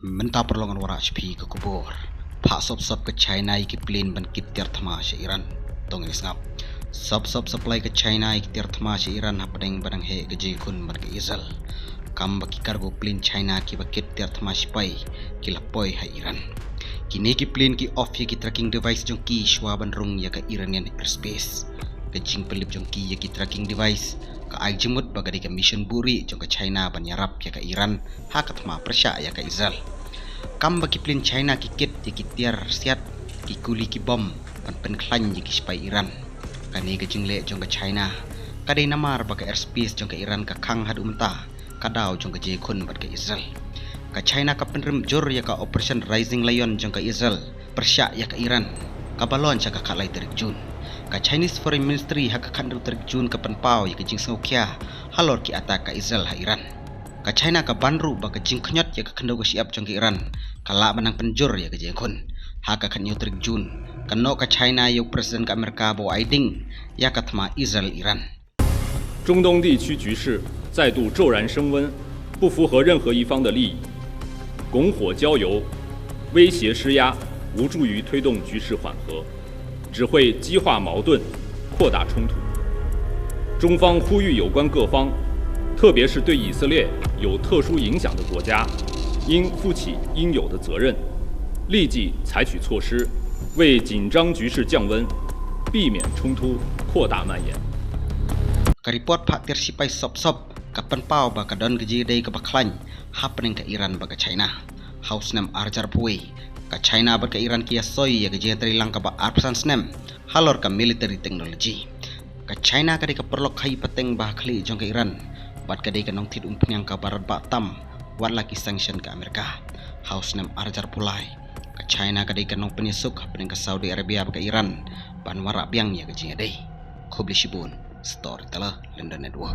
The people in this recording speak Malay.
Menta perlongan wara HP ke kubur. Pak sop ke China iki plane ban kitir thama se Iran. Tong ini ngap. Sop supply ke China iki tir thama se Iran hapadeng badang he ke jikun ban ke Israel. Kam baki kargo plane China ki bakit tir thama sipai ki lapoi ha Iran. Kini ki plane ki off ki tracking device jong ki shwa ban rung ya ke Iranian airspace. Ke jing pelip jong ki ya ki tracking device ka ai jemut bagadi ke mission buri jong ke China ban yarap ya ke Iran ha ka thama persya ya ke Israel. Kam bagi plane China ki kit ya ki tiar siat ki kuli ki bom ban pen klan ya ki sipai Iran. Kani ke jingle jong ke China kadai namar bagi airspace jong ke Iran ka khang hadu menta kadau jong ke jekun ban ke Israel. Ka China ka penrem jor ya ka operation Rising Lion jong ke Israel persya ya ke Iran ka balon ca ka kalai terjun. Ka Chinese Foreign Ministry ha ka kandu terjun ke penpau ya ke jing sengokya halor ki atak ka Israel ha Iran. Ka China ka banru ba ka jing khnyot ya ka kendo ka siap jong ke Iran kala manang penjur ya ke jengkun ha ka kanyu terjun kano ka China yu presiden ka Amerika bo aiding ya ka thma Israel Iran. 中东地区局势再度骤然升温，不符合任何一方的利益，拱火浇油、威胁施压，无助于推动局势缓和，只会激化矛盾、扩大冲突。中方呼吁有关各方，特别是对以色列有特殊影响的国家，应负起应有的责任，立即采取措施，为紧张局势降温，避免冲突扩大蔓延。 Ka report pak tir sipai sop ka penpau ba ka don geji dei ka baklan happening ka Iran ba ka China. House nam arjar puwe ka China ba ka Iran kia soy ya geji tri lang ka ba arpsan snem halor ka military technology. Ka China ka di ka perlok khai pateng ba khli jong ka Iran bat ka dei ka nong tit umpnyang ka barat ba tam wat laki sanction ka Amerika. House nam arjar pulai ka China ka dei ka nong penyesuk happening ka Saudi Arabia ba ka Iran ban wara biang ya geji dei. Khobli Shibun Storyteller London Network.